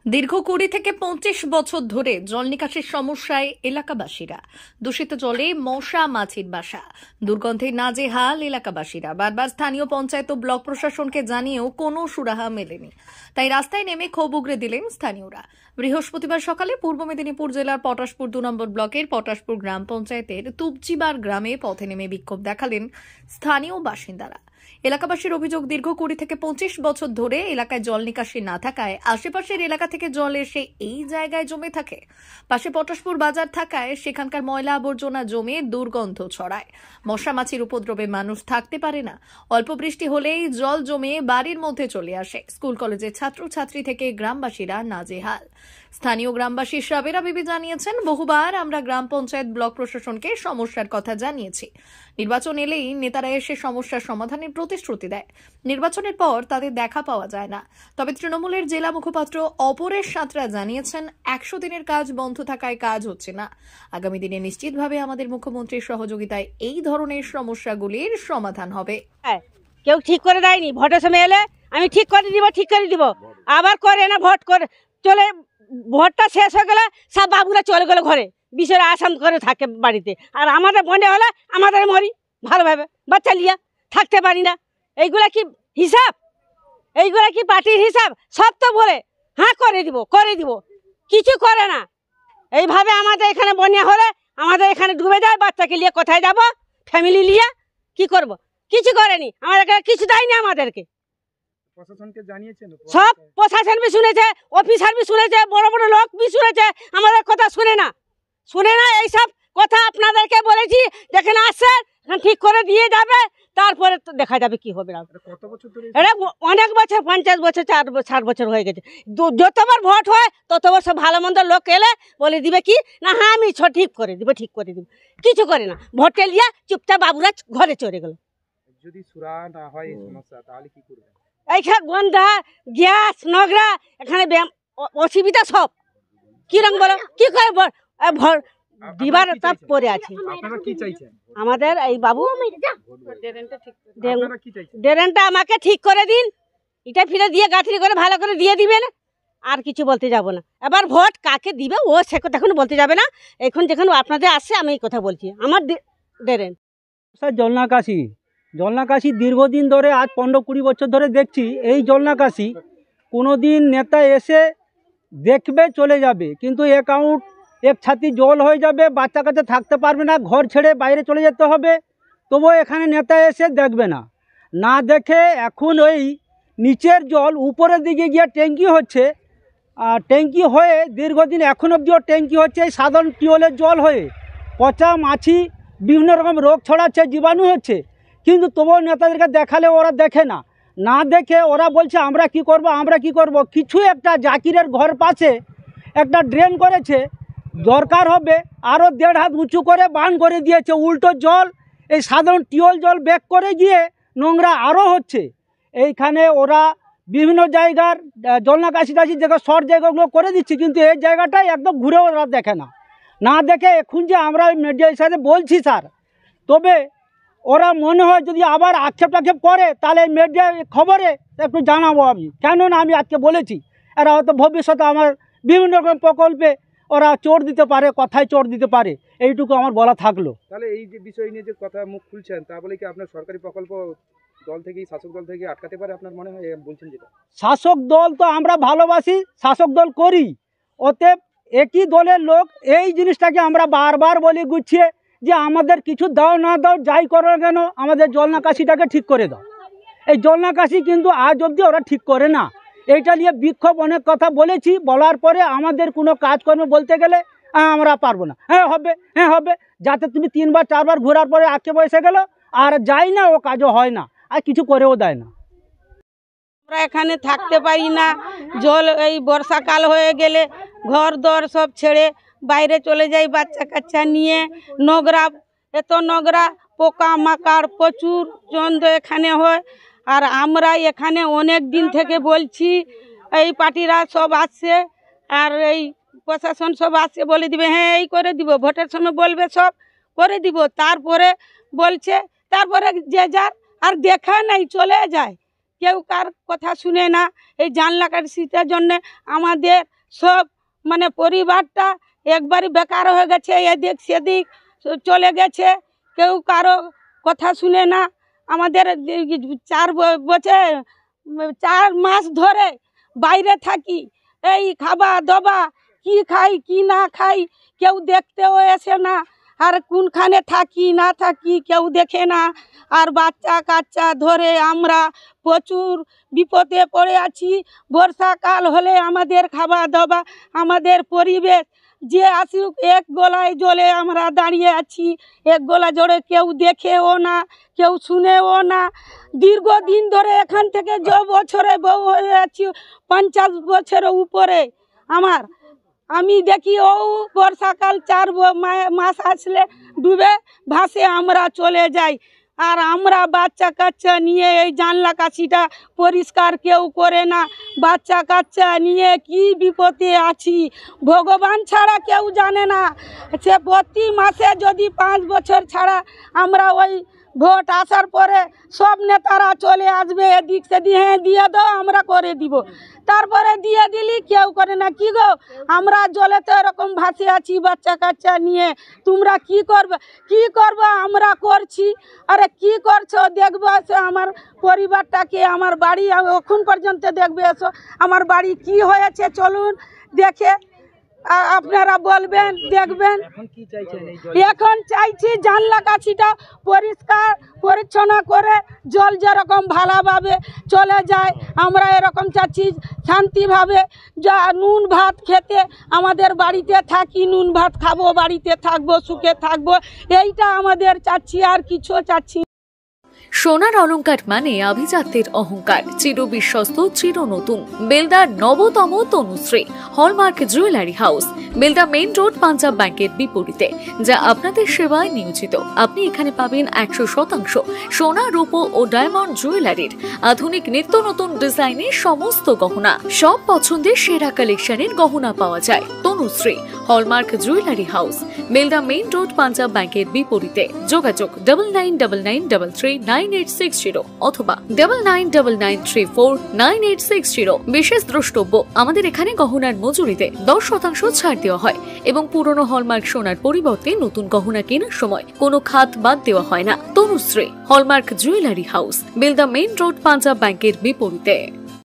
দীর্ঘ ২০ থেকে ২৫ বছর ধরে জল নিকাশির সমস্যায় এলাকাবাসীরা। দূষিত জলে মশা মাছির বাসা, দুর্গন্ধে নাজেহাল এলাকাবাসীরা। বারবার স্থানীয় পঞ্চায়েত ও ব্লক প্রশাসনকে জানিয়েও কোনো সুরাহা মেলেনি। তাই রাস্তায় নেমে ক্ষোভ উগরে দিলেন স্থানীয়রা। বৃহস্পতিবার সকালে পূর্ব মেদিনীপুর জেলার পটাশপুর ২ নম্বর ব্লকের পটাশপুর গ্রাম পঞ্চায়েতের তুবচিবার গ্রামে পথে নেমে বিক্ষোভ দেখালেন স্থানীয় বাসিন্দারা। এলাকাবাসীর অভিযোগ, দীর্ঘ ২০ থেকে ২৫ বছর ধরে এলাকায় জল নিকাশি না থাকায় আশেপাশের এলাকা থেকে জল এসে এই জায়গায় জমে থাকে। পাশে পটাশপুর বাজার থাকায় সেখানকার ময়লা আবর্জনা জমে দুর্গন্ধ ছড়ায়। মশা মাছির উপদ্রবে মানুষ থাকতে পারে না। অল্প বৃষ্টি হলেই জল জমে বাড়ির মধ্যে চলে আসে। স্কুল কলেজের ছাত্রছাত্রী থেকে গ্রামবাসীরা নাজেহাল। স্থানীয় গ্রামবাসী সাবেরা বিবি জানিয়েছেন, বহুবার আমরা গ্রাম পঞ্চায়েত ব্লক প্রশাসনকে সমস্যার কথা জানিয়েছি। নির্বাচন এলেই নেতারা এসে সমস্যার সমাধানের প্রতিশ্রুতি দেয়। নির্বাচনের পর তাদের দেখা পাওয়া যায় না। তবে তৃণমূলের জেলা মুখপাত্র অপরেশ সাঁতরা জানিয়েছেন, ১০০ দিনের কাজ বন্ধ থাকায় কাজ হচ্ছে না। আগামী দিনে নিশ্চিতভাবে আমাদের মুখ্যমন্ত্রীর সহযোগিতায় এই ধরনের সমস্যাগুলির সমাধান হবে। কেউ ঠিক করে দেয়নি, ভোটের সময় এলে আমি ঠিক করে দিব আবার করে না। ভোট করে চলে, ভোটটা শেষ হয়ে গেলে সব বাবুরা চলে গেল ঘরে, বিষয় আসাম করে থাকে বাড়িতে। আর আমাদের মনে হলে আমাদের মরি ভালোভাবে, বাচ্চা লিয়া থাকতে পারি না। এইগুলা কি হিসাব? এইগুলা কি পার্টির হিসাব? সব তো বলে হ্যাঁ করে দিব, কিছু করে না। এইভাবে আমাদের এখানে বন্যা হলে আমাদের এখানে ডুবে যায়, বাচ্চাকে নিয়ে কোথায় যাব? ফ্যামিলি নিয়ে কি করব? কিছু করেনি, আমাদেরকে কিছু দেয়নি। আমাদেরকে প্রশাসনকে জানিয়েছেন? সব প্রশাসন বি শুনেছে, অফিসার বি শুনেছে, বড় বড় লোক বি শুনেছে, আমাদের কথা শুনে না। এইসব কথা আপনাদেরকে বলেছি, যেখানে আসছে ঠিক করে দিয়ে যাবে, তারপরে তো দেখা যাবে কি হবে। কত বছর ধরে? এটা অনেক বছর, ৫০ বছর, ৬০ বছর হয়ে গেছে। যতবার ভোট হয় ততবার সব ভালো মন্দ লোক এলে বলে দিবে কি না, হ্যাঁ আমি ঠিক করে দিব। কিছু করে না, ভোটে লিয়া চুপচাপ বাবুরা ঘরে চলে গেল। যদি সুরা না হয় এই সমস্যা, তাহলে কি করবে? এইখানে গন্ধা, গ্যাস, নোংরা, এখানে অসুবিধা সব। কিরকম বলো, কি করে দিবার তাপ পরে আছে। আপনারা কি চাইছেন? আমাদের এই বাবু ড্রেনটা আমাকে ঠিক করে দিন, এটা ফিরে দিয়ে গাঁথরি করে ভালো করে দিয়ে দিবেন। আর কিছু বলতে যাব না। এবার ভোট কাকে দিবে ও সে কথা এখন বলতে যাবে না। এখন যেখানে আপনাদের আসছে আমি এই কথা বলছি, আমার ড্রেন স্যার জলনাকাশি দীর্ঘদিন ধরে, আজ ১৫-২০ বছর ধরে দেখছি এই জলনাকাশি। কোনো দিন নেতা এসে দেখবে চলে যাবে, কিন্তু অ্যাকাউন্ট এক ছাতি জল হয়ে যাবে, বাচ্চা কাছে থাকতে পারবে না, ঘর ছেড়ে বাইরে চলে যেতে হবে। তবুও এখানে নেতা এসে দেখবে না। না দেখে এখন ওই নিচের জল উপরের দিকে গিয়ে ট্যাঙ্কি হচ্ছে, আর ট্যাঙ্কি হয়ে দীর্ঘদিন এখন অবধিও ট্যাঙ্কি হচ্ছে এই সাধারণ টিউবওয়েলের জল হয়ে। পচা মাছি, বিভিন্ন রকম রোগ ছড়াচ্ছে, জীবাণু হচ্ছে। কিন্তু তবুও নেতাদেরকে দেখালে ওরা দেখে না। না দেখে ওরা বলছে আমরা কি করব। কিছু একটা জাকিরের ঘর পাশে একটা ড্রেন করেছে, দরকার হবে আরও ১.৫ হাত উঁচু করে বান করে দিয়েছে। উল্টো জল এই সাধারণ টিউবওয়েল জল ব্যাক করে গিয়ে নোংরা আরও হচ্ছে। এইখানে ওরা বিভিন্ন জায়গার জলনাকাশি জায়গা, শর্ট জায়গাগুলো করে দিচ্ছে, কিন্তু এই জায়গাটাই একদম ঘুরে ওরা দেখে না দেখে এখন যে আমরা মিডিয়ার সাথে বলছি স্যার, তবে ওরা মনে হয় যদি আবার আক্ষেপ করে তাহলে মিডিয়া খবরে একটু জানাবো আমি। কেননা আমি আজকে বলেছি, এরা হয়তো ভবিষ্যতে আমার বিভিন্ন রকম প্রকল্পে ওরা চোর দিতে পারে, কথায় চোর দিতে পারে। এইটুকু আমার বলা থাকলো। তাহলে এই যে বিষয় নিয়ে যে কথা মুখ খুলছেন, তা বলে কি আপনার সরকারি প্রকল্প দল থেকে, শাসক দল থেকে আটকাতে পারে আপনার মনে হয়? বলছেন যেটা, শাসক দল তো আমরা ভালোবাসি, শাসক দল করি, ওতে একই দলের লোক এই জিনিসটাকে আমরা বারবার বলি গুছিয়ে যে আমাদের কিছু দাও না দাও, যাই করো কেন আমাদের জলনাকাশিটাকে ঠিক করে দাও। এই জলনাকাশি কিন্তু আজ অবধি ওরা ঠিক করে না। এইটা নিয়ে বিক্ষোভ অনেক কথা বলেছি, বলার পরে আমাদের কোনো কাজকর্ম বলতে গেলে আমরা পারবো না। হ্যাঁ হবে, যাতে তুমি ৩বার ৪বার ঘোরার পরে আঁকে বসে গেল, আর যাই না, ও কাজও হয় না, আর কিছু করেও দেয় না। আমরা এখানে থাকতে পারি না। জল এই বর্ষাকাল হয়ে গেলে ঘর দর সব ছেড়ে বাইরে চলে যাই বাচ্চা কাচ্চা নিয়ে। এত নোংরা, পোকা মাকড় প্রচুর জন্দ এখানে হয়। আর আমরা এখানে অনেক দিন থেকে বলছি, এই পার্টিরা সব আসছে আর এই প্রশাসন সব আসছে, বলে দিবে হ্যাঁ এই করে দিব, ভোটের সময় বলবে সব করে দিব, তারপরে বলছে, তারপরে যে যার আর দেখা নাই চলে যায়। কেউ কার কথা শুনে না। এই জানলা কাশিটার জন্য আমাদের সব মানে পরিবারটা একবারই বেকার হয়ে গেছে, এদিক সেদিক চলে গেছে, কেউ কারো কথা শুনে না। আমাদের 4 মাস ধরে বাইরে থাকি, এই খাবা দাবা কি খাই কি না খাই কেউ দেখতেও আসে না, আর কোনখানে থাকি না থাকি কেউ দেখে না। আর বাচ্চা কাচ্চা ধরে আমরা প্রচুর বিপদে পড়ে আছি। বর্ষাকাল হলে আমাদের খাওয়া দাওয়া, আমাদের পরিবেশ যে আসুক এক গলায় জলে আমরা দাঁড়িয়ে আছি, এক গলা জলে কেউ দেখেও না, কেউ শুনেও না। দীর্ঘদিন ধরে এখান থেকে যে বছরে বউ হয়ে আছি 50 বছরের উপরে আমি দেখি ও বর্ষাকাল 4 মাস আসলে ডুবে ভাসে আমরা চলে যাই। আর আমরা বাচ্চা কাচ্চা নিয়ে এই জানলা কাশিটা পরিষ্কার কেউ করে না। বাচ্চা কাচ্চা নিয়ে কি বিপদে আছি ভগবান ছাড়া কেউ জানে না। সে প্রতি মাসে যদি 5 বছর ছাড়া আমরা ওই ভোট আসার পরে সব নেতারা চলে আসবে এদিক সেদিক, হ্যাঁ দিয়ে দাও আমরা করে দিব, তারপরে দিয়ে দিলি কেউ করে না। কি গো আমরা জলেতে এরকম ভাসে আছি বাচ্চা কাচ্চা নিয়ে, তোমরা কি করবে আমরা করছি। আরে কি করছো দেখবো, এসো আমার পরিবারটাকে, আমার বাড়ি এখন পর্যন্ত দেখবে, এসো আমার বাড়ি কি হয়েছে চলুন দেখে আপনারা বলবেন দেখবেন। এখন চাইছি জানলা কাছিটা পরিষ্কার পরিচ্ছন্ন করে জল যেরকম ভালোভাবে চলে যায় আমরা এরকম চাচ্ছি শান্তিভাবে। যা নুন ভাত খেতে আমাদের বাড়িতে থাকি, নুন ভাত খাবো, বাড়িতে থাকবো, সুখে থাকবো, এইটা আমাদের চাচ্ছি, আর কিছু চাচ্ছি। সোনার অলংকার মানে আভিজাত্যের অহংকার, চির বিশ্বস্ত চির নতুন। বেলদার নবতম Tanushree hallmark jewellery house, Belda main road, Punjab ব্যাংকের বিপরীতে, যা আপনাদের সেবায় নিয়োজিত। আপনি এখানে পাবেন 100% সোনা, রূপো ও ডায়মন্ড জুয়েলারির আধুনিক নিত্য নতুন ডিজাইনের সমস্ত গহনা। সব পছন্দের সেরা কালেকশনের গহনা পাওয়া যায়। Tanushree hallmark jewellery house, Belda main road, Punjab ব্যাংকের বিপরীতে। যোগাযোগ 9999339860 অথবা 9999349860। বিশেষ দ্রষ্টব্য, আমাদের এখানে গহনার মজুরিতে 10% ছাড় দেওয়া হয় এবং পুরনো হলমার্ক সোনার পরিবর্তে নতুন গহনা কেনার সময় কোনো খাত বাদ দেওয়া হয় না। Tanushree hallmark jewellery house, Belda main road, Punjab ব্যাংকের বিপরীতে।